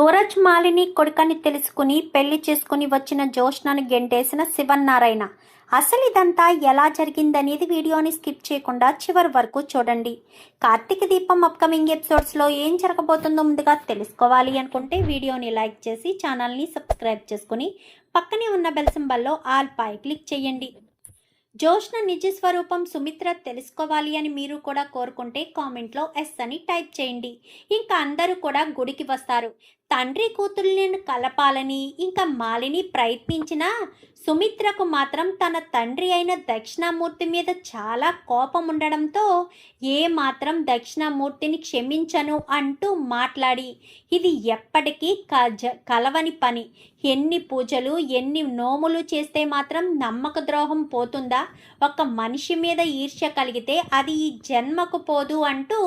సూరజ్ మాలిని కొడుకని తెలుసుకుని పెళ్లి చేసుకుని వచ్చిన జోష్నను గెంటేసిన శివన్నారాయణ. అసలు ఇదంతా ఎలా జరిగిందనేది వీడియోని స్కిప్ చేయకుండా చివరి వరకు చూడండి. కార్తీక దీపం అప్కమింగ్ ఎపిసోడ్స్లో ఏం జరగబోతుందో ముందుగా తెలుసుకోవాలి అనుకుంటే వీడియోని లైక్ చేసి ఛానల్ని సబ్స్క్రైబ్ చేసుకుని పక్కనే ఉన్న బెల్ సింబల్లో ఆల్ పై క్లిక్ చేయండి. జోష్న నిజ స్వరూపం సుమిత్ర తెలుసుకోవాలి అని మీరు కూడా కోరుకుంటే కామెంట్లో ఎస్ అని టైప్ చేయండి. ఇంకా అందరూ కూడా గుడికి వస్తారు. తండ్రి కూతుర్లను కలపాలని ఇంకా మాలిని ప్రయత్నించినా సుమిత్రకు మాత్రం తన తండ్రి అయిన దక్షిణామూర్తి మీద చాలా కోపం ఉండడంతో ఏ మాత్రం దక్షిణామూర్తిని క్షమించను అంటూ మాట్లాడి ఇది ఎప్పటికీ కలవని పని. ఎన్ని పూజలు ఎన్ని నోములు చేస్తే మాత్రం నమ్మక ద్రోహం పోతుందా? ఒక మనిషి మీద ఈర్ష్య కలిగితే అది ఈ జన్మకు పోదు అంటూ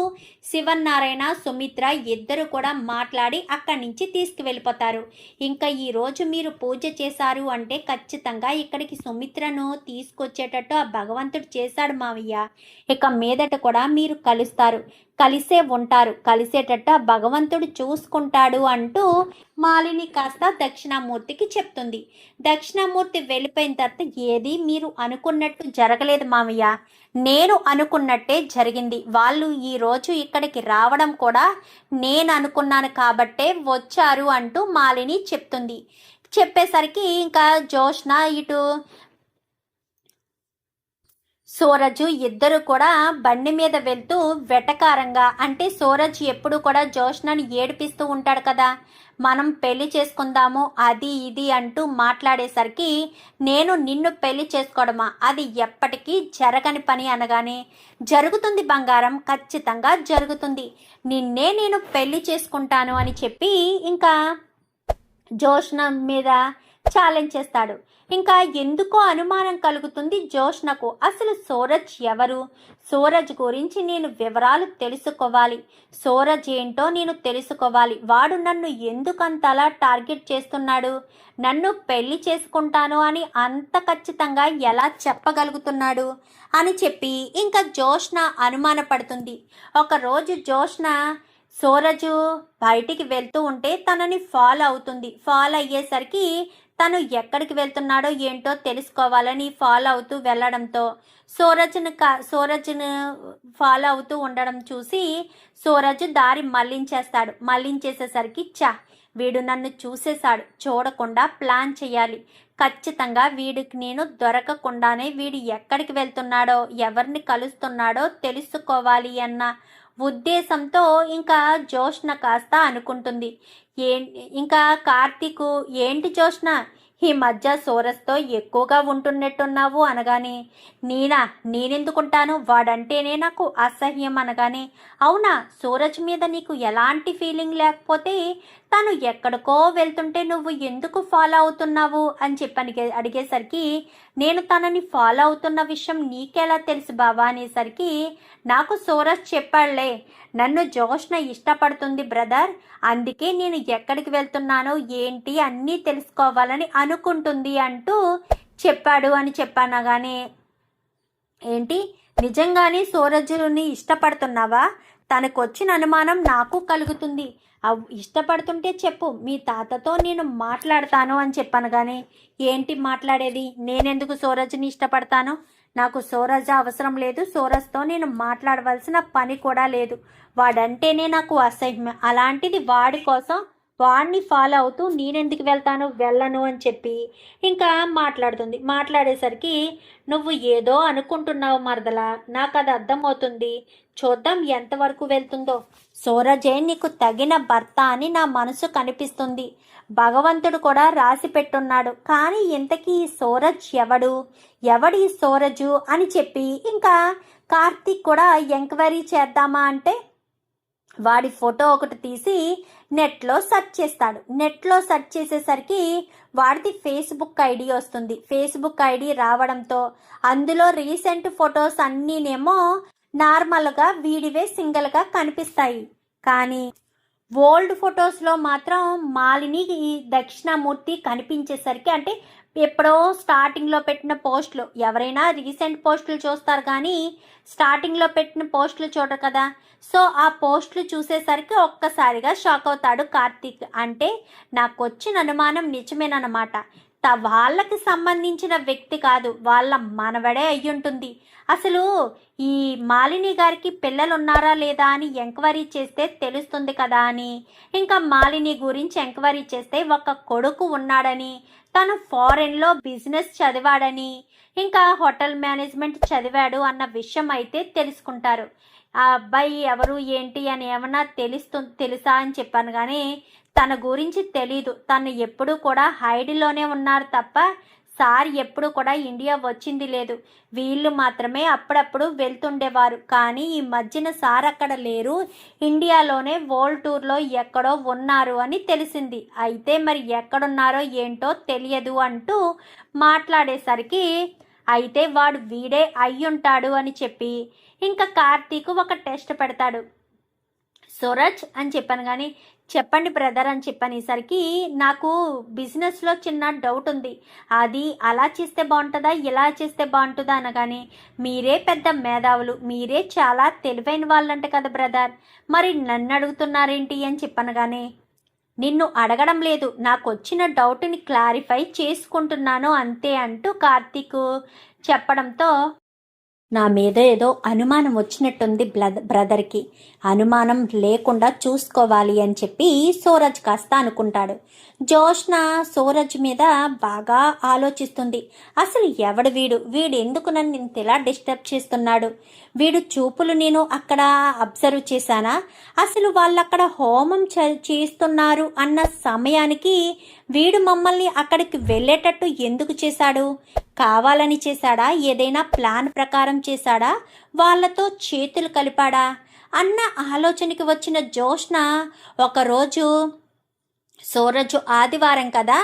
శివన్నారాయణ సుమిత్ర ఇద్దరు కూడా మాట్లాడి అక్కడి నుంచి తీసుకువెళ్ళిపోతారు. ఇంకా ఈరోజు మీరు పూజ చేశారు అంటే ఖచ్చితంగా ఇక్కడికి సుమిత్రను తీసుకొచ్చేటట్టు ఆ భగవంతుడు చేశాడు మావయ్య. ఇక మీదట కూడా మీరు కలుస్తారు, కలిసే ఉంటారు, కలిసేటట్టు ఆ భగవంతుడు చూసుకుంటాడు అంటూ మాలిని కాస్త దక్షిణామూర్తికి చెప్తుంది. దక్షిణామూర్తి వెళ్ళిపోయిన తర్వాత ఏది మీరు అనుకున్నట్టు జరగలేదు మామయ్య, నేను అనుకున్నట్టే జరిగింది. వాళ్ళు ఈరోజు ఇక్కడికి రావడం కూడా నేను అనుకున్నాను కాబట్టే వచ్చారు అంటూ మాలిని చెప్తుంది. చెప్పేసరికి ఇంకా జోష్న ఇటు సూరజ్ ఇద్దరు కూడా బండి మీద వెళ్తూ వెటకారంగా, అంటే సూరజ్ ఎప్పుడు కూడా జోష్నని ఏడిపిస్తూ ఉంటాడు కదా, మనం పెళ్లి చేసుకుందాము అది ఇది అంటూ మాట్లాడేసరికి నేను నిన్ను పెళ్లి చేసుకోవడమా, అది ఎప్పటికీ జరగని పని అనగానే జరుగుతుంది బంగారం, ఖచ్చితంగా జరుగుతుంది, నిన్నే నేను పెళ్లి చేసుకుంటాను అని చెప్పి ఇంకా జోష్న మీద ఛాలెంజ్ చేస్తాడు. ఇంకా ఎందుకో అనుమానం కలుగుతుంది జోష్నకు. అసలు సూరజ్ ఎవరు? సూరజ్ గురించి నేను వివరాలు తెలుసుకోవాలి, సూరజ్ ఏంటో నేను తెలుసుకోవాలి, వాడు నన్ను ఎందుకంతలా టార్గెట్ చేస్తున్నాడు, నన్ను పెళ్లి చేసుకుంటాను అని అంత ఖచ్చితంగా ఎలా చెప్పగలుగుతున్నాడు అని చెప్పి ఇంకా జోష్న అనుమానపడుతుంది. ఒకరోజు జోష్న సూరజ్ బయటికి వెళ్తూ ఉంటే తనని ఫాలో అవుతుంది. ఫాలో అయ్యేసరికి తను ఎక్కడికి వెళ్తున్నాడో ఏంటో తెలుసుకోవాలని ఫాలో అవుతూ వెళ్ళడంతో సూరజ్ను ఫాలో అవుతూ ఉండడం చూసి సూరజ్ దారి మళ్లించేసేసరికి వీడు నన్ను చూసేశాడు, చూడకుండా ప్లాన్ చేయాలి, ఖచ్చితంగా వీడికి నేను దొరకకుండానే వీడు ఎక్కడికి వెళ్తున్నాడో ఎవరిని కలుస్తున్నాడో తెలుసుకోవాలి అన్న ఉద్దేశంతో ఇంకా జోష్న కాస్త అనుకుంటుంది. ఇంకా కార్తీక్ ఏంటి జోష్న ఈ మధ్య సూరజ్తో ఎక్కువగా ఉంటున్నట్టున్నావు అనగానే నేనెందుకుంటాను, వాడంటేనే నాకు అసహ్యం అనగానే అవునా, సూరజ్ మీద నీకు ఎలాంటి ఫీలింగ్ లేకపోతే తను ఎక్కడికో వెళ్తుంటే నువ్వు ఎందుకు ఫాలో అవుతున్నావు అని చెప్పి అడిగేసరికి నేను తనని ఫాలో అవుతున్న విషయం నీకెలా తెలుసు బావా అనేసరికి నాకు సూరజ్ చెప్పాడులే, నన్ను జోష్న ఇష్టపడుతుంది బ్రదర్, అందుకే నేను ఎక్కడికి వెళ్తున్నానో ఏంటి అన్నీ తెలుసుకోవాలని అనుకుంటుంది అంటూ చెప్పాడు అని చెప్పానగానే ఏంటి నిజంగానే సూరజ్ని ఇష్టపడుతున్నావా? తనకొచ్చిన అనుమానం నాకు కలుగుతుంది, ఇష్టపడుతుంటే చెప్పు, మీ తాతతో నేను మాట్లాడతాను అని చెప్పాను. కానీ ఏంటి మాట్లాడేది, నేనెందుకు సూరజ్ని ఇష్టపడతాను, నాకు సూరజ్ అవసరం లేదు, సూరజ్తో నేను మాట్లాడవలసిన పని కూడా లేదు, వాడంటేనే నాకు అసహ్యం, అలాంటిది వాడి కోసం వాడిని ఫాలో అవుతూ నేనెందుకు వెళ్ళను అని చెప్పి ఇంకా మాట్లాడేసరికి నువ్వు ఏదో అనుకుంటున్నావు మరదలా, నాకు అది అర్థమవుతుంది, చూద్దాం ఎంతవరకు వెళ్తుందో, సూరజే నీకు తగిన భర్త అని నా మనసు కనిపిస్తుంది, భగవంతుడు కూడా రాసి పెట్టున్నాడు, కానీ ఇంతకీ సూరజ్ ఎవడి సూరజు అని చెప్పి ఇంకా కార్తీక్ కూడా ఎంక్వైరీ చేద్దామా అంటే వాడి ఫోటో ఒకటి తీసి నెట్లో సెర్చ్ చేస్తాడు. నెట్లో సెర్చ్ చేసేసరికి వాడిది ఫేస్బుక్ ఐడి వస్తుంది. ఫేస్బుక్ ఐడి రావడంతో అందులో రీసెంట్ ఫొటోస్ అన్నీనేమో నార్మల్గా వీడివే సింగిల్గా కనిపిస్తాయి, కానీ ఓల్డ్ ఫొటోస్లో మాత్రం మాలిని దక్షిణామూర్తి కనిపించేసరికి, అంటే ఎప్పుడో స్టార్టింగ్లో పెట్టిన పోస్టులు, ఎవరైనా రీసెంట్ పోస్టులు చూస్తారు కానీ స్టార్టింగ్లో పెట్టిన పోస్టులు చూడరు కదా. సో ఆ పోస్టులు చూసేసరికి ఒక్కసారిగా షాక్ అవుతాడు కార్తీక్. అంటే నాకు వచ్చిన అనుమానం నిజమేనన్నమాట. వాళ్ళకి సంబంధించిన వ్యక్తి కాదు, వాళ్ళ మనవడే అయ్యుంటుంది. అసలు ఈ మాలిని గారికి పిల్లలు ఉన్నారా లేదా అని ఎంక్వైరీ చేస్తే తెలుస్తుంది కదా అని, ఇంకా మాలిని గురించి ఎంక్వైరీ చేస్తే ఒక కొడుకు ఉన్నాడని, తను ఫారెన్లో బిజినెస్ చదివాడని, ఇంకా హోటల్ మేనేజ్మెంట్ చదివాడు అన్న విషయం అయితే తెలుసుకుంటారు. ఆ అబ్బాయి ఎవరు ఏంటి అని ఏమన్నా తెలుసా అని చెప్పాను కానీ తన గురించి తెలీదు. తను ఎప్పుడూ కూడా హైడ్లోనే ఉన్నారు తప్ప సార్ ఎప్పుడు కూడా ఇండియా వచ్చింది లేదు. వీళ్ళు మాత్రమే అప్పుడప్పుడు వెళ్తుండేవారు. కానీ ఈ మధ్యన సార్ అక్కడ లేరు, ఇండియాలోనే వరల్డ్ టూర్లో ఎక్కడో ఉన్నారు అని తెలిసింది. అయితే మరి ఎక్కడున్నారో ఏంటో తెలియదు అంటూ మాట్లాడేసరికి అయితే వాడు వీడే అయ్యుంటాడు అని చెప్పి ఇంకా కార్తీక్ ఒక టెస్ట్ పెడతాడు. సూరజ్ అని చెప్పాను కానీ చెప్పండి బ్రదర్ అని చెప్పనేసరికి నాకు బిజినెస్లో చిన్న డౌట్ ఉంది, అది అలా చేస్తే బాగుంటుందా ఇలా చేస్తే బాగుంటుందా అనగానే మీరే పెద్ద మేధావులు, మీరే చాలా తెలివైన వాళ్ళంట కదా బ్రదర్, మరి నన్ను అడుగుతున్నారేంటి అని చెప్పనగానే నిన్ను అడగడం లేదు, నాకు వచ్చిన డౌట్ని క్లారిఫై చేసుకుంటున్నాను అంతే అంటూ కార్తీక్ చెప్పడంతో నా మీద ఏదో అనుమానం వచ్చినట్టుంది బ్రదర్కి, అనుమానం లేకుండా చూసుకోవాలి అని చెప్పి సూరజ్ కాస్త అనుకుంటాడు. జోష్న సూరజ్ మీద బాగా ఆలోచిస్తుంది. అసలు ఎవడు వీడు ఎందుకు నన్ను ఇంతలా డిస్టర్బ్ చేస్తున్నాడు, వీడు చూపులు నేను అక్కడ అబ్జర్వ్ చేశానా, అసలు వాళ్ళు అక్కడ హోమం చేస్తున్నారు అన్న సమయానికి వీడు మమ్మల్ని అక్కడికి వెళ్ళేటట్టు ఎందుకు చేశాడు, కావాలని చేశాడా, ఏదైనా ప్లాన్ ప్రకారం చేశాడా, వాళ్ళతో చేతులు కలిపాడా అన్న ఆలోచనకి వచ్చిన జోష్న ఒకరోజు సూరజ్ ఆదివారం కదా,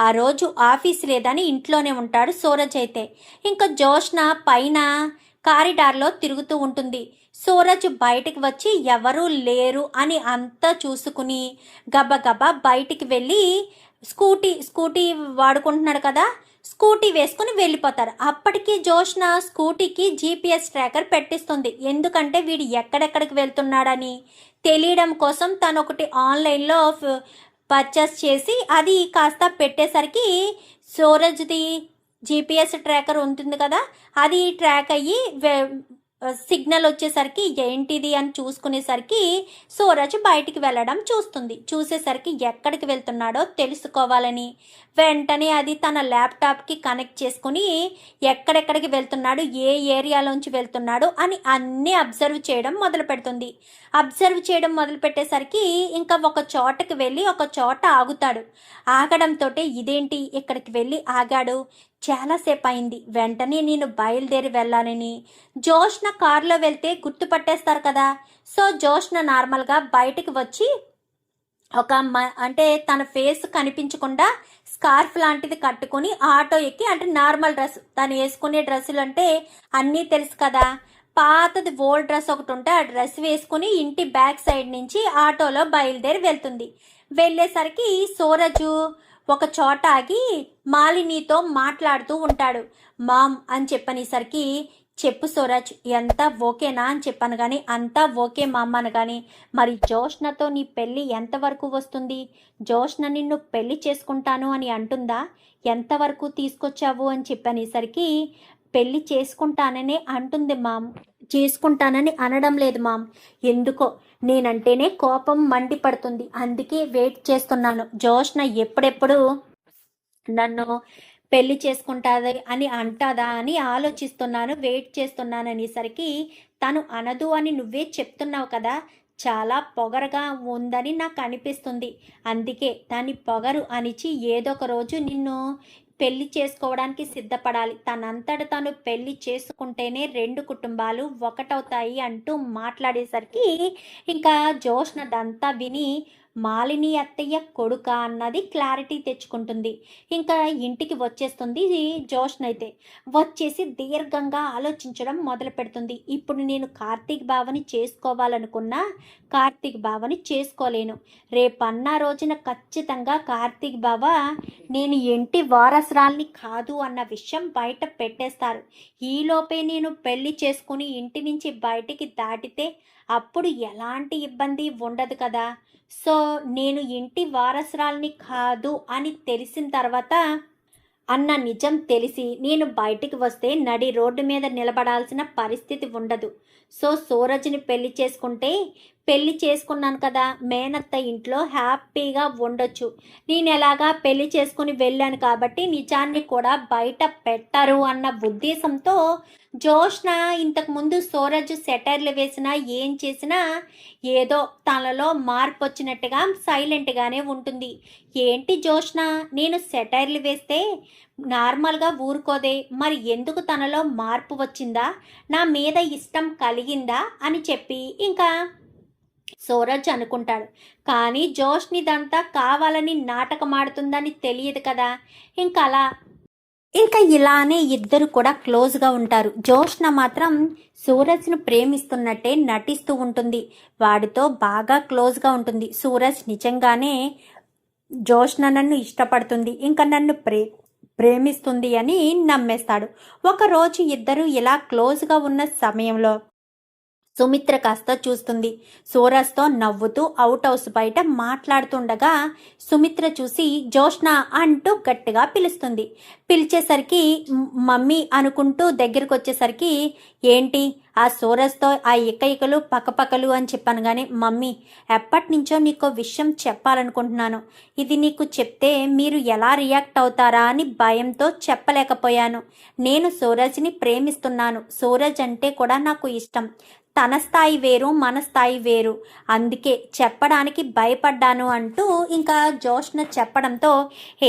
ఆ రోజు ఆఫీస్ లేదని ఇంట్లోనే ఉంటాడు సూరజ్. అయితే ఇంకా జోష్న పైన కారిడార్లో తిరుగుతూ ఉంటుంది. సూరజ్ బయటికి వచ్చి ఎవరూ లేరు అని అంతా చూసుకుని గబగబా బయటికి వెళ్ళి స్కూటీ వాడుకుంటున్నాడు కదా, స్కూటీ వేసుకుని వెళ్ళిపోతారు. అప్పటికి జోష్న స్కూటీకి జీపీఎస్ ట్రాకర్ పెట్టిస్తుంది. ఎందుకంటే వీడు ఎక్కడెక్కడికి వెళ్తున్నాడని తెలియడం కోసం తను ఒకటి ఆన్లైన్లో పర్చేస్ చేసి అది కాస్త పెట్టేసరికి సూరజ్ది జీపీఎస్ ట్రాకర్ ఉంటుంది కదా, అది ట్రాక్ అయ్యి సిగ్నల్ వచ్చేసరికి ఏంటిది అని చూసుకునేసరికి సూరజ్ బయటికి వెళ్ళడం చూసేసరికి ఎక్కడికి వెళ్తున్నాడో తెలుసుకోవాలని వెంటనే అది తన ల్యాప్టాప్కి కనెక్ట్ చేసుకుని ఎక్కడెక్కడికి వెళ్తున్నాడు, ఏ ఏరియాలోంచి వెళ్తున్నాడు అని అన్నీ అబ్జర్వ్ చేయడం మొదలుపెడుతుంది. అబ్జర్వ్ చేయడం మొదలుపెట్టేసరికి ఇంకా ఒక చోటకి వెళ్ళి ఒక చోట ఆగుతాడు. ఆగడంతో ఇదేంటి ఇక్కడికి వెళ్ళి ఆగాడు, చాలాసేపు అయింది, వెంటనే నేను బయలుదేరి వెళ్ళాలని. జోష్న కారులో వెళ్తే గుర్తుపట్టేస్తారు కదా, సో జోష్న నార్మల్గా బయటికి వచ్చి అంటే తన ఫేస్ కనిపించకుండా స్కార్ఫ్ లాంటిది కట్టుకుని ఆటో ఎక్కి, అంటే నార్మల్ డ్రెస్, తను వేసుకునే డ్రెస్సులు అంటే అన్నీ తెలుసు కదా, పాతది ఓల్డ్ డ్రెస్ ఒకటి ఉంటే ఆ డ్రెస్ వేసుకుని ఇంటి బ్యాక్ సైడ్ నుంచి ఆటోలో బయలుదేరి వెళ్తుంది. వెళ్ళేసరికి సూరజు ఒక చోట ఆగి మాలినితో మాట్లాడుతూ ఉంటాడు. మామ్ అని చెప్పనేసరికి చెప్పు సూరజ్, ఎంత ఓకేనా అని చెప్పాను కానీ అంతా ఓకే మామ్ అనగాని మరి జోష్నతో నీ పెళ్ళి ఎంతవరకు వస్తుంది, జోష్న నిన్ను పెళ్ళి చేసుకుంటాను అని అంటుందా, ఎంతవరకు తీసుకొచ్చావు అని చెప్పనేసరికి పెళ్ళి చేసుకుంటాననే అంటుంది మామ్, చేసుకుంటానని అనడం లేదు మామ్, ఎందుకో నేనంటేనే కోపం మండిపడుతుంది, అందుకే వెయిట్ చేస్తున్నాను, జోష్న ఎప్పుడెప్పుడు నన్ను పెళ్లి చేసుకుంటాది అని అంటాదా అని ఆలోచిస్తున్నాను, వెయిట్ చేస్తున్నాను అనేసరికి తను అనదు అని నువ్వే చెప్తున్నావు కదా, చాలా పొగరగా ఉందని నాకు అనిపిస్తుంది, అందుకే దాని పొగరు అనిచి ఏదో ఒక రోజు నిన్ను పెళ్లి చేసుకోవడానికి సిద్ధపడాలి, తనంతట తను పెళ్లి చేసుకుంటేనే రెండు కుటుంబాలు ఒకటవుతాయి అంటూ మాట్లాడేసరికి ఇంకా జోష్నదంతా విని మాలిని అత్తయ్య కొడుక అన్నది క్లారిటీ తెచ్చుకుంటుంది. ఇంకా ఇంటికి వచ్చేస్తుంది జోష్నైతే. వచ్చేసి దీర్ఘంగా ఆలోచించడం మొదలు పెడుతుంది. ఇప్పుడు నేను కార్తీక్ బావని చేసుకోవాలనుకున్నా కార్తీక్ బావని చేసుకోలేను. రేపన్న రోజున ఖచ్చితంగా కార్తీక్ బావ నేను ఇంటి వారసురాల్ని కాదు అన్న విషయం బయట పెట్టేస్తారు. ఈలోపే నేను పెళ్లి చేసుకుని ఇంటి నుంచి బయటికి దాటితే అప్పుడు ఎలాంటి ఇబ్బంది ఉండదు కదా. సో నేను ఇంటి వారసురాల్ని కాదు అని తెలిసిన తర్వాత అన్న నిజం తెలిసి నేను బయటికి వస్తే నడి రోడ్డు మీద నిలబడాల్సిన పరిస్థితి ఉండదు. సో సూరజ్ని పెళ్లి చేసుకున్నాను కదా, మేనత్త ఇంట్లో హ్యాపీగా ఉండొచ్చు. నేను ఎలాగా పెళ్లి చేసుకుని వెళ్ళాను కాబట్టి నిజాన్ని కూడా బయట పెట్టరు అన్న ఉద్దేశంతో జోష్న ఇంతకుముందు సూరజ్ సెటర్లు వేసినా ఏం చేసినా ఏదో తనలో మార్పు వచ్చినట్టుగా సైలెంట్గానే ఉంటుంది. ఏంటి జోష్న, నేను సెటైర్లు వేస్తే నార్మల్గా ఊరుకోదే, మరి ఎందుకు తనలో మార్పు వచ్చిందా, నా మీద ఇష్టం కలిగిందా అని చెప్పి ఇంకా సూరజ్ అనుకుంటాడు. కానీ జోష్నిదంతా కావాలని నాటకమాడుతుందని తెలియదు కదా. ఇంకా ఇలానే ఇద్దరు కూడా క్లోజ్గా ఉంటారు. జోష్న మాత్రం సూరజ్ను ప్రేమిస్తున్నట్టే నటిస్తూ ఉంటుంది. వాడితో బాగా క్లోజ్గా ఉంటుంది. సూరజ్ నిజంగానే జోష్న నన్ను ఇష్టపడుతుంది, ఇంకా నన్ను ప్రేమిస్తుంది అని నమ్మేస్తాడు. ఒకరోజు ఇద్దరు ఇలా క్లోజ్గా ఉన్న సమయంలో సుమిత్ర కాస్త చూస్తుంది. సూరజ్తో నవ్వుతూ అవుట్ హౌస్ బయట మాట్లాడుతుండగా సుమిత్ర చూసి జోష్న అంటూ గట్టిగా పిలుస్తుంది. పిలిచేసరికి మమ్మీ అనుకుంటూ దగ్గరికి వచ్చేసరికి ఏంటి ఆ సూరజ్తో ఆ ఇకలు పక్కపక్కలు అని చెప్పాను. కానీ మమ్మీ ఎప్పటి నుంచో నీకో విషయం చెప్పాలనుకుంటున్నాను. ఇది నీకు చెప్తే మీరు ఎలా రియాక్ట్ అవుతారా అని భయంతో చెప్పలేకపోయాను. నేను సూరజ్ని ప్రేమిస్తున్నాను. సూరజ్ అంటే కూడా నాకు ఇష్టం. తన స్థాయి వేరు, మన స్థాయి వేరు, అందుకే చెప్పడానికి భయపడ్డాను అంటూ ఇంకా జోష్న చెప్పడంతో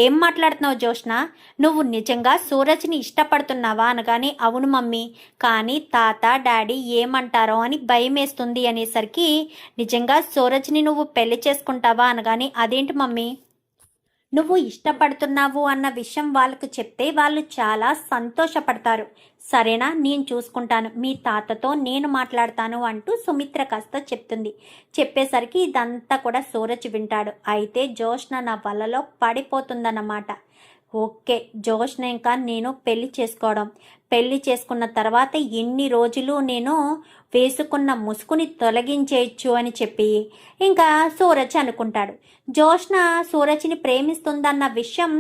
ఏం మాట్లాడుతున్నావు జోష్న, నువ్వు నిజంగా సూరజ్ని ఇష్టపడుతున్నావా అనగానే అవును మమ్మీ, కానీ తాత డాడీ ఏమంటారో అని భయం వేస్తుంది అనేసరికి నిజంగా సూరజ్ని నువ్వు పెళ్లి చేసుకుంటావా అనగానే అదేంటి మమ్మీ నువ్వు ఇష్టపడుతున్నావు అన్న విషయం వాళ్ళకు చెప్తే వాళ్ళు చాలా సంతోషపడతారు. సరేనా, నేను చూసుకుంటాను, మీ తాతతో నేను మాట్లాడతాను అంటూ సుమిత్ర కాస్త చెప్తుంది. చెప్పేసరికి ఇదంతా కూడా సూరజ్ వింటాడు. అయితే జోష్న నా వలలో పడిపోతుందన్నమాట. ఓకే, జోష్న ఇంకా నేను పెళ్లి చేసుకున్న తర్వాత ఎన్ని రోజులు నేను వేసుకున్న ముసుగుని తొలగించేయచ్చు అని చెప్పి ఇంకా సూరజ్ అనుకుంటాడు. జోష్న సూరజ్ని ప్రేమిస్తుందన్న విషయం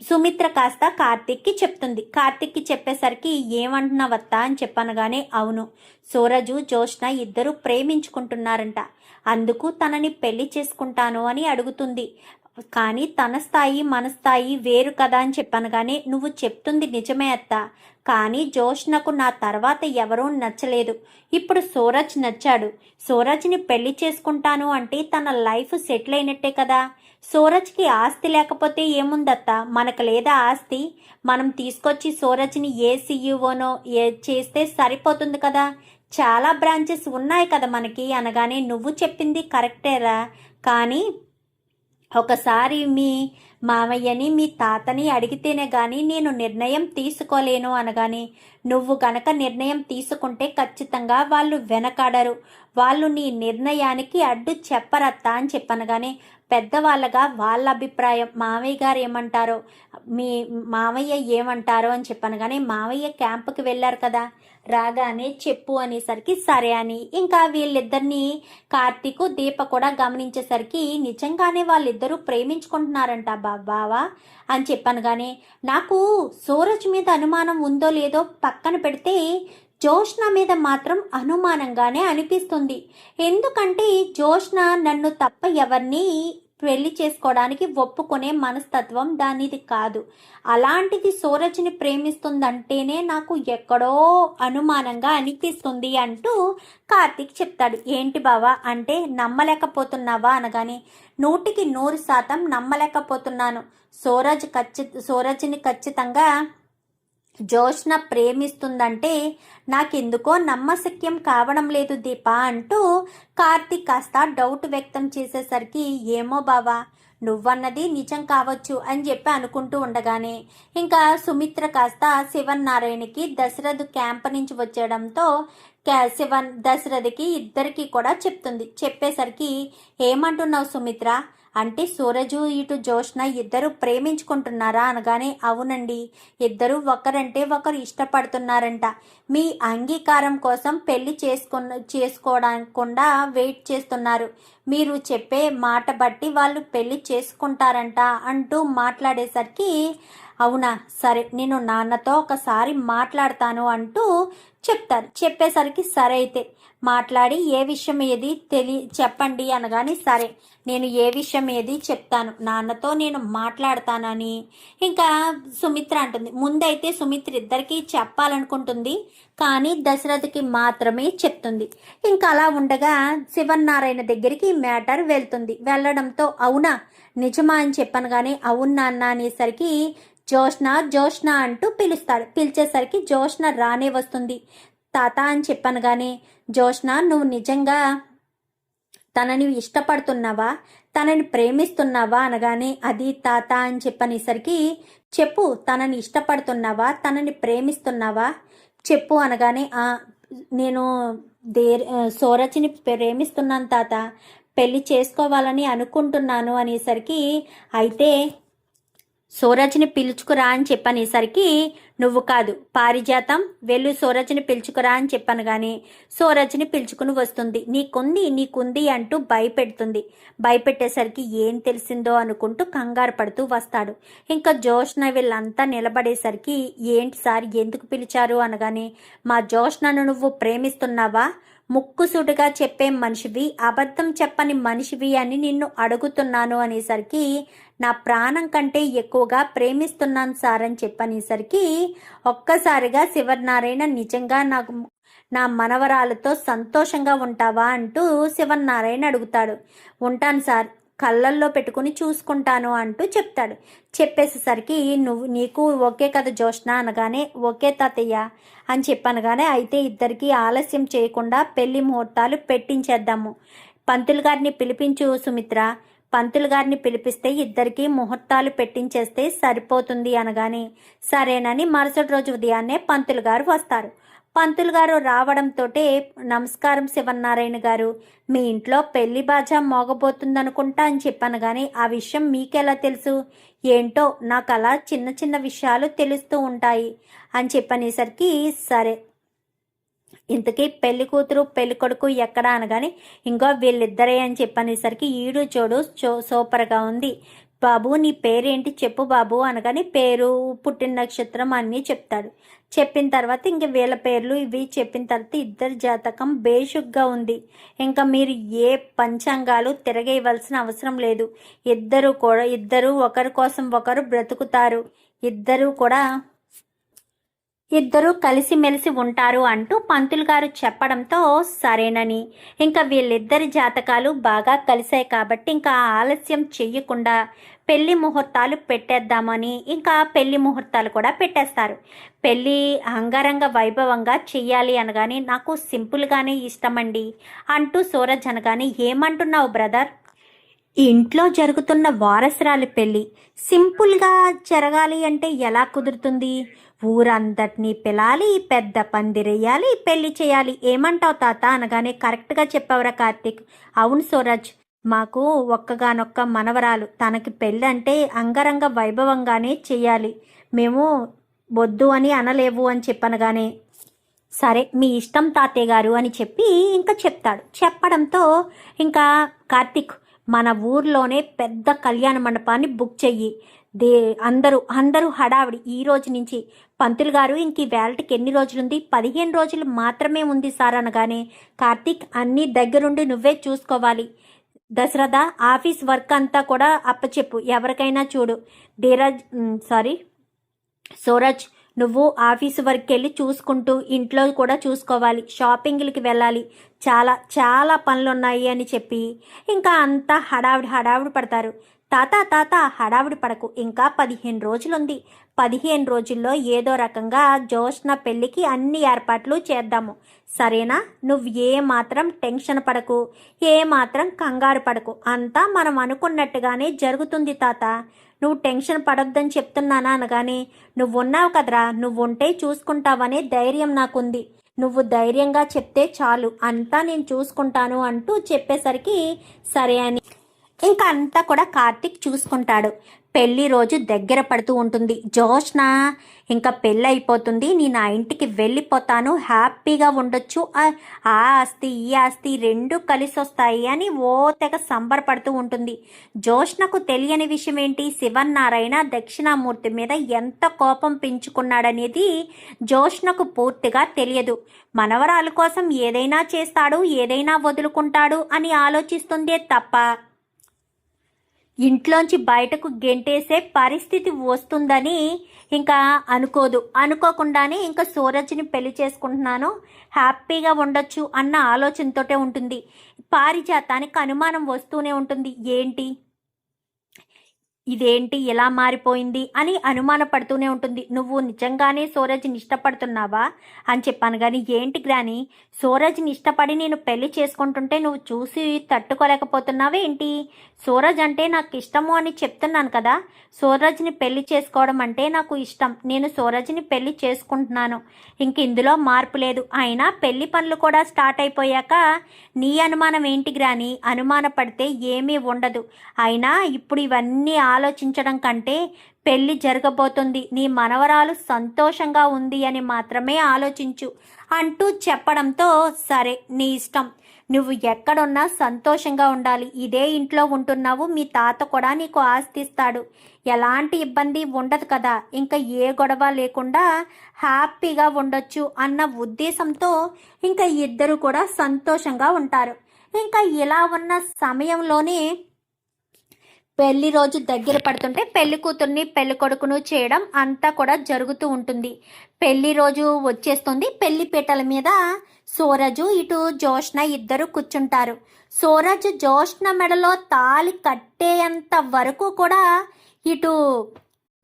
సుమిత్ర కాస్త కార్తీక్కి చెప్తుంది. కార్తీక్కి చెప్పేసరికి ఏమంటున్నావత్తా అని చెప్పనగానే అవును, సూరజు జోష్న ఇద్దరు ప్రేమించుకుంటున్నారంట, అందుకు తనని పెళ్లి చేసుకుంటాను అని అడుగుతుంది. కానీ తన స్థాయి మన స్థాయి వేరు కదా అని చెప్పాను. కానీ నువ్వు చెప్తుంది నిజమే అత్త, కానీ జోష్నకు నా తర్వాత ఎవరూ నచ్చలేదు. ఇప్పుడు సూరజ్ నచ్చాడు. సూరజ్ని పెళ్లి చేసుకుంటాను అంటే తన లైఫ్ సెటిల్ అయినట్టే కదా. సూరజ్కి ఆస్తి లేకపోతే ఏముందత్త, మనకు లేదా ఆస్తి, మనం తీసుకొచ్చి సూరజ్ని ఏ సీఈఓనో చేస్తే సరిపోతుంది కదా, చాలా బ్రాంచెస్ ఉన్నాయి కదా మనకి అనగానే నువ్వు చెప్పింది కరెక్టేరా, కానీ ఒకసారి మీ మామయ్యని మీ తాతని అడిగితేనే కానీ నేను నిర్ణయం తీసుకోలేను అనగానే నువ్వు గనక నిర్ణయం తీసుకుంటే ఖచ్చితంగా వాళ్ళు వెనకాడరు, వాళ్ళు నీ నిర్ణయానికి అడ్డు చెప్పరత్తా అని చెప్పనగానే పెద్దవాళ్ళగా వాళ్ళ అభిప్రాయం, మామయ్య గారు ఏమంటారో మీ మామయ్య ఏమంటారో అని చెప్పాను. కానీ మామయ్య క్యాంపుకి వెళ్ళారు కదా, రాగానే చెప్పు అనేసరికి సరే అని ఇంకా వీళ్ళిద్దరిని కార్తీకు దీప కూడా గమనించేసరికి నిజంగానే వాళ్ళిద్దరూ ప్రేమించుకుంటున్నారంట బావా అని చెప్పాను. కానీ నాకు సూరజ్ మీద అనుమానం ఉందో లేదో పక్కన పెడితే జోష్న మీద మాత్రం అనుమానంగానే అనిపిస్తుంది. ఎందుకంటే జోష్న నన్ను తప్ప ఎవరిని పెళ్లి చేసుకోవడానికి ఒప్పుకునే మనస్తత్వం దానిది కాదు. అలాంటిది సూరజ్ని ప్రేమిస్తుందంటేనే నాకు ఎక్కడో అనుమానంగా అనిపిస్తుంది అంటూ కార్తీక్ చెప్తాడు. ఏంటి బావా అంటే నమ్మలేకపోతున్నావా అనగానే 100% నమ్మలేకపోతున్నాను. సూరజ్ని ఖచ్చితంగా జోష్న ప్రేమిస్తుందంటే నాకెందుకో నమ్మశక్యం కావడం లేదు దీప అంటూ కార్తీక్ కాస్త డౌట్ వ్యక్తం చేసేసరికి ఏమో బావా నువ్వన్నది నిజం కావచ్చు అని చెప్పి అనుకుంటూ ఉండగానే ఇంకా సుమిత్ర కాస్త శివన్నారాయణకి దశరథ్ క్యాంప్ నుంచి వచ్చేయడంతో దశరథకి ఇద్దరికి కూడా చెప్తుంది. చెప్పేసరికి ఏమంటున్నావు సుమిత్ర అంటే సూరజు ఇటు జోష్న ఇద్దరు ప్రేమించుకుంటున్నారా అనగానే అవునండి ఇద్దరు ఒకరంటే ఒకరు ఇష్టపడుతున్నారంట. మీ అంగీకారం కోసం పెళ్లి చేసుకోవడానికుండా వెయిట్ చేస్తున్నారు. మీరు చెప్పే మాట బట్టి వాళ్ళు పెళ్లి చేసుకుంటారంట అంటూ మాట్లాడేసరికి అవునా సరే నేను నాన్నతో ఒకసారి మాట్లాడతాను అంటూ చెప్తారు. చెప్పేసరికి సరే అయితే మాట్లాడి ఏ విషయం ఏది చెప్పండి అనగాని సరే నేను ఏ విషయం ఏది చెప్తాను నాన్నతో నేను మాట్లాడతానని ఇంకా సుమిత్ర అంటుంది. ముందైతే సుమిత్ర ఇద్దరికి చెప్పాలనుకుంటుంది కానీ దశరథకి మాత్రమే చెప్తుంది. ఇంకా అలా ఉండగా శివన్నారాయణ దగ్గరికి మ్యాటర్ వెళ్తుంది. వెళ్ళడంతో అవునా నిజమా అని చెప్పాను కానీ అవును నాన్న అనేసరికి జోష్న అంటూ పిలుస్తాడు. పిలిచేసరికి జోష్న రానే వస్తుంది. తాత అని చెప్పాను కానీ జోష్న నువ్వు నిజంగా తనని ఇష్టపడుతున్నావా తనని ప్రేమిస్తున్నావా అనగానే అది తాత అని చెప్పనేసరికి చెప్పు తనని ఇష్టపడుతున్నావా తనని ప్రేమిస్తున్నావా చెప్పు అనగానే నేను సూరజ్ని ప్రేమిస్తున్నాను తాత పెళ్లి చేసుకోవాలని అనుకుంటున్నాను అనేసరికి అయితే సూరజ్ని పిలుచుకురా అని చెప్పనేసరికి నువ్వు కాదు పారిజాతం వెళ్ళు సూరజ్ని పిలుచుకురా అని చెప్పాను కానీ సూరజ్ని పిలుచుకుని వస్తుంది. నీకుంది అంటూ భయపెడుతుంది. భయపెట్టేసరికి ఏం తెలిసిందో అనుకుంటూ కంగారు పడుతూ వస్తాడు. ఇంకా జోష్న వీళ్ళంతా నిలబడేసరికి ఏంటి సార్ ఎందుకు పిలిచారు అనగానే మా జోష్నను నువ్వు ప్రేమిస్తున్నావా ముక్కుసూటిగా చెప్పే మనిషివి అబద్ధం చెప్పని మనిషివి అని నిన్ను అడుగుతున్నాను అనేసరికి నా ప్రాణం కంటే ఎక్కువగా ప్రేమిస్తున్నాను సార్ అని చెప్పనేసరికి ఒక్కసారిగా శివనారాయణ నిజంగా నా మనవరాలతో సంతోషంగా ఉంటావా అంటూ శివనారాయణ అడుగుతాడు. ఉంటాను సార్ కళ్ళల్లో పెట్టుకుని చూసుకుంటాను అంటూ చెప్తాడు. చెప్పేసేసరికి నీకు ఓకే కదా జోష్న అనగానే ఓకే తాతయ్య అని చెప్పనగానే అయితే ఇద్దరికి ఆలస్యం చేయకుండా పెళ్లి ముహూర్తాలు పెట్టించేద్దాము. పంతులు గారిని పిలిపించు సుమిత్ర పంతులు గారిని పిలిపిస్తే ఇద్దరికి ముహూర్తాలు పెట్టించేస్తే సరిపోతుంది అనగానే సరేనని మరుసటి రోజు ఉదయాన్నే పంతులు గారు వస్తారు. పంతులు గారు రావడంతో నమస్కారం శివనారాయణ గారు మీ ఇంట్లో పెళ్లి బాజా మోగబోతుందనుకుంటా అని చెప్పాను కానీ ఆ విషయం మీకెలా తెలుసు ఏంటో నాకు అలా చిన్న చిన్న విషయాలు తెలుస్తూ ఉంటాయి అని చెప్పనేసరికి సరే ఇంతకీ పెళ్లి కూతురు పెళ్లి కొడుకు ఎక్కడా అనగానే ఇంకో వీళ్ళిద్దరే అని చెప్పనేసరికి ఈడు చోడు సూపర్గా ఉంది బాబు నీ పేరేంటి చెప్పు బాబు అనగానే పేరు పుట్టిన నక్షత్రం అన్నీ చెప్తాడు. చెప్పిన తర్వాత ఇంక వీళ్ళ పేర్లు ఇవి చెప్పిన తర్వాత ఇద్దరు జాతకం బేషుగ్గా ఉంది. ఇంకా మీరు ఏ పంచాంగాలు తిరగేయవలసిన అవసరం లేదు. ఇద్దరు ఒకరి కోసం ఒకరు బ్రతుకుతారు. ఇద్దరు కలిసిమెలిసి ఉంటారు అంటూ పంతులు గారు చెప్పడంతో సరేనని ఇంకా వీళ్ళిద్దరి జాతకాలు బాగా కలిశాయి కాబట్టి ఇంకా ఆలస్యం చెయ్యకుండా పెళ్లి ముహూర్తాలు పెట్టేద్దామని ఇంకా పెళ్లి ముహూర్తాలు కూడా పెట్టేస్తారు. పెళ్లి అంగరంగ వైభవంగా చెయ్యాలి అనగానే నాకు సింపుల్గానే ఇష్టమండి అంటూ సూరజ్ అనగానే ఏమంటున్నావు బ్రదర్ ఇంట్లో జరుగుతున్న వారసురాలి పెళ్లి సింపుల్గా జరగాలి అంటే ఎలా కుదురుతుంది ఊరందరినీ పిలాలి పెద్ద పందిరేయాలి పెళ్లి చేయాలి ఏమంటావు తాత అనగానే కరెక్ట్గా చెప్పావురా కార్తీక్ అవును సూరజ్ మాకు ఒక్కగానొక్క మనవరాలు తనకి పెళ్ళి అంటే అంగరంగ వైభవంగానే చెయ్యాలి మేము వద్దు అని అనలేవు అని చెప్పనగానే సరే మీ ఇష్టం తాతయ్య గారు అని చెప్పి ఇంకా చెప్తాడు. చెప్పడంతో ఇంకా కార్తీక్ మన ఊర్లోనే పెద్ద కళ్యాణ మండపాన్ని బుక్ చెయ్యి అందరూ హడావిడి ఈ రోజు నుంచి పంతులు గారు ఇంక వేళటికి ఎన్ని రోజులుంది 15 రోజులు మాత్రమే ఉంది సార్ అనగానే కార్తీక్ అన్నీ దగ్గరుండి నువ్వే చూసుకోవాలి దశరథ ఆఫీస్ వర్క్ అంతా కూడా అప్పచెప్పు ఎవరికైనా చూడు సూరజ్ నువ్వు ఆఫీసు వర్క్ వెళ్ళి చూసుకుంటూ ఇంట్లో కూడా చూసుకోవాలి షాపింగ్లకి వెళ్ళాలి చాలా చాలా పనులున్నాయి అని చెప్పి ఇంకా అంతా హడావిడి పడతారు. తాత తాత హడావిడి పడకు, ఇంకా 15 రోజులుంది. 15 రోజుల్లో ఏదో రకంగా జోష్న పెళ్ళికి అన్ని ఏర్పాట్లు చేద్దాము, సరేనా? నువ్వు ఏ మాత్రం టెన్షన్ పడకు, ఏ మాత్రం కంగారు పడకు, అంతా మనం అనుకున్నట్టుగానే జరుగుతుంది తాత. నువ్వు టెన్షన్ పడొద్దని చెప్తున్నానా అనగానే, నువ్వున్నావు కదరా, నువ్వుంటే చూసుకుంటావనే ధైర్యం నాకుంది. నువ్వు ధైర్యంగా చెప్తే చాలు, అంతా నేను చూసుకుంటాను అంటూ చెప్పేసరికి సరే అని ఇంకా అంతా కూడా కార్తిక్ చూసుకుంటాడు. పెళ్లి రోజు దగ్గర పడుతూ ఉంటుంది. జోష్న ఇంకా పెళ్ళి అయిపోతుంది, నేను ఆ ఇంటికి వెళ్ళిపోతాను, హ్యాపీగా ఉండొచ్చు, ఆ ఆస్తి ఈ ఆస్తి రెండు కలిసి వస్తాయి అని ఓ తెగ సంబరపడుతూ ఉంటుంది. జోష్నకు తెలియని విషయం ఏంటి, శివన్నారాయణ దక్షిణామూర్తి మీద ఎంత కోపం పెంచుకున్నాడనేది జోష్నకు పూర్తిగా తెలియదు. మనవరాలు కోసం ఏదైనా చేస్తాడు, ఏదైనా వదులుకుంటాడు అని ఆలోచిస్తుందే తప్ప ఇంట్లోంచి బయటకు గెంటేసే పరిస్థితి వస్తుందని ఇంకా అనుకోకుండానే ఇంకా సూరజ్ని పెళ్లి చేసుకుంటున్నాను, హ్యాపీగా ఉండొచ్చు అన్న ఆలోచనతోటే ఉంటుంది. పారిజాతానికి అనుమానం వస్తూనే ఉంటుంది. ఇదేంటి ఇలా మారిపోయింది అని అనుమానపడుతూనే ఉంటుంది. నువ్వు నిజంగానే సూరజ్ని ఇష్టపడుతున్నావా అని చెప్పాను. కానీ ఏంటి గ్రాని, సూరజ్ని ఇష్టపడి నేను పెళ్లి చేసుకుంటుంటే నువ్వు చూసి తట్టుకోలేకపోతున్నావే ఏంటి? సూరజ్ అంటే నాకు ఇష్టము అని చెప్తున్నాను కదా. సూరజ్ని పెళ్లి చేసుకోవడం అంటే నాకు ఇష్టం, నేను సూరజ్ని పెళ్లి చేసుకుంటున్నాను, ఇంక ఇందులో మార్పు లేదు. అయినా పెళ్లి పనులు కూడా స్టార్ట్ అయిపోయాక నీ అనుమానం ఏంటి గ్రాని? అనుమానపడితే ఏమీ ఉండదు. అయినా ఇప్పుడు ఇవన్నీ ఆలోచించడం కంటే పెళ్లి జరగబోతుంది, నీ మనవరాలు సంతోషంగా ఉంది అని మాత్రమే ఆలోచించు అంటూ చెప్పడంతో సరే నీ ఇష్టం, నువ్వు ఎక్కడున్నా సంతోషంగా ఉండాలి, ఇదే ఇంట్లో ఉంటున్నావు, మీ తాత కూడా నీకు ఆస్తిస్తాడు, ఎలాంటి ఇబ్బంది ఉండదు కదా, ఇంకా ఏ గొడవ లేకుండా హ్యాపీగా ఉండొచ్చు అన్న ఉద్దేశంతో ఇంకా ఇద్దరు కూడా సంతోషంగా ఉంటారు. ఇంకా ఇలా ఉన్న సమయంలోనే పెళ్లి రోజు దగ్గర పడుతుంటే పెళ్లి కూతుర్ని పెళ్లి కొడుకును చేయడం అంతా కూడా జరుగుతూ ఉంటుంది. పెళ్లి రోజు వచ్చేస్తుంది. పెళ్లి పీటల మీద సూరజు ఇటు జోష్న ఇద్దరు కూర్చుంటారు. సూరజ్ జోష్న మెడలో తాళి కట్టేంత వరకు కూడా ఇటు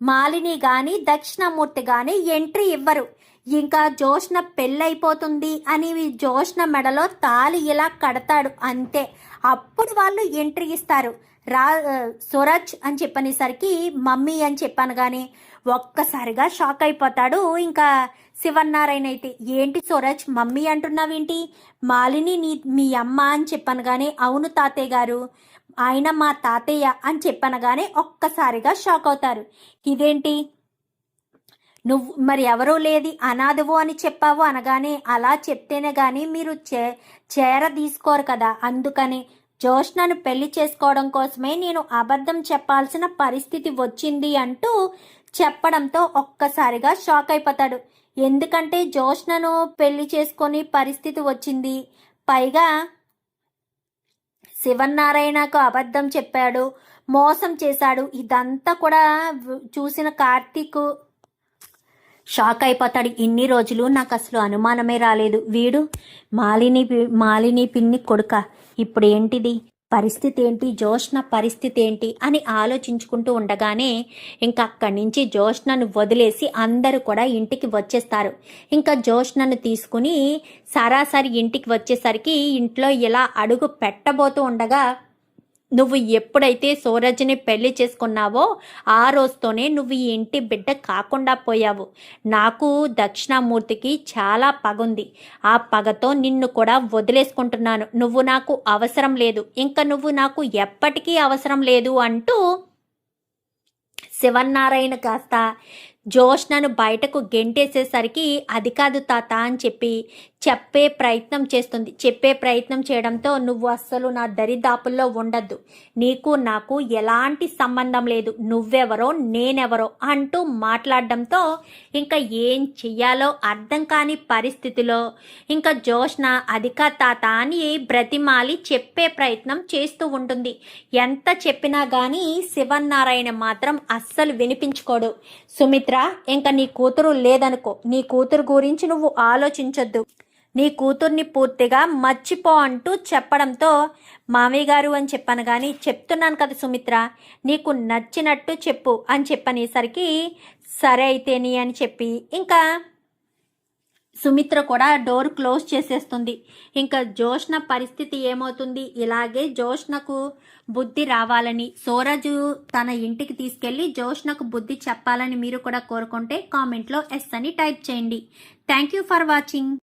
మాలిని గాని దక్షిణామూర్తి గాని ఎంట్రీ ఇవ్వరు. ఇంకా జోష్న పెళ్ళైపోతుంది అని జోష్న మెడలో తాళి ఇలా కడతాడు అంతే, అప్పుడు వాళ్ళు ఎంట్రీ ఇస్తారు. సూరజ్ అని చెప్పనేసరికి మమ్మీ అని చెప్పాను కానీ ఒక్కసారిగా షాక్ అయిపోతాడు. ఇంకా శివన్నారాయణ అయితే, ఏంటి సూరజ్ మమ్మీ అంటున్నావేంటి? మాలిని మీ అమ్మ అని చెప్పాను కానీ అవును తాతయ్య గారు, ఆయన మా తాతయ్య అని చెప్పనగానే ఒక్కసారిగా షాక్ అవుతారు. ఇదేంటి, నువ్వు మరి ఎవరూ లేది అనాథవు అని చెప్పావు అనగానే, అలా చెప్తేనే కానీ మీరు చేర తీసుకోరు కదా, అందుకని జోష్నను పెళ్లి చేసుకోవడం కోసమే నేను అబద్ధం చెప్పాల్సిన పరిస్థితి వచ్చింది అంటూ చెప్పడంతో ఒక్కసారిగా షాక్ అయిపోతాడు. ఎందుకంటే జోష్నను పెళ్లి చేసుకొని పరిస్థితి వచ్చింది, పైగా శివన్నారాయణకు అబద్ధం చెప్పాడు, మోసం చేశాడు, ఇదంతా కూడా చూసిన కార్తీక్ షాక్ అయిపోతాడు. ఇన్ని రోజులు నాకు అసలు అనుమానమే రాలేదు, వీడు మాలిని పిన్ని కొడుక, ఇప్పుడు ఏంటిది పరిస్థితి ఏంటి, జోష్న పరిస్థితి ఏంటి అని ఆలోచించుకుంటూ ఉండగానే ఇంకా అక్కడి నుంచి జోష్నను వదిలేసి అందరూ కూడా ఇంటికి వచ్చేస్తారు. ఇంకా జోష్నను తీసుకుని సరాసరి ఇంటికి వచ్చేసరికి ఇంట్లో ఇలా అడుగు పెట్టబోతూ ఉండగా, నువ్వు ఎప్పుడైతే సూరజ్ని పెళ్లి చేసుకున్నావో ఆ రోజుతోనే నువ్వు ఈ ఇంటి బిడ్డ కాకుండా పోయావు. నాకు దక్షిణామూర్తికి చాలా పగుంది, ఆ పగతో నిన్ను కూడా వదిలేసుకుంటున్నాను, నువ్వు నాకు అవసరం లేదు, ఇంకా నువ్వు నాకు ఎప్పటికీ అవసరం లేదు అంటూ శివన్నారాయణ కాస్త జోష్నను బయటకు గెంటేసేసరికి అది కాదు తాత అని చెప్పే ప్రయత్నం చేస్తుంది. చెప్పే ప్రయత్నం చేయడంతో, నువ్వు అస్సలు నా దరిదాపుల్లో ఉండద్దు, నీకు నాకు ఎలాంటి సంబంధం లేదు, నువ్వెవరో నేనెవరో అంటూ మాట్లాడడంతో ఇంకా ఏం చెయ్యాలో అర్థం కాని పరిస్థితిలో ఇంకా జోష్న అధిక తాత అని బ్రతిమాలి చెప్పే ప్రయత్నం చేస్తూ ఉంటుంది. ఎంత చెప్పినా కానీ శివన్నారాయణ మాత్రం అస్సలు వినిపించుకోడు. సుమిత్ర, ఇంకా నీ కూతురు లేదనుకో, నీ కూతురు గురించి నువ్వు ఆలోచించొద్దు, నీ కూతుర్ని పూర్తిగా మర్చిపో అంటూ చెప్పడంతో మామయ్య గారు అని చెప్పాను కానీ చెప్తున్నాను కదా సుమిత్ర, నీకు నచ్చినట్టు చెప్పు అని చెప్పనేసరికి సరే అయితేని అని చెప్పి ఇంకా సుమిత్ర కూడా డోర్ క్లోజ్ చేసేస్తుంది. ఇంకా జోష్న పరిస్థితి ఏమవుతుంది? ఇలాగే జోష్నకు బుద్ధి రావాలని సోరజు తన ఇంటికి తీసుకెళ్లి జోష్నకు బుద్ధి చెప్పాలని మీరు కూడా కోరుకుంటే కామెంట్లో ఎస్ అని టైప్ చేయండి. Thank you for watching.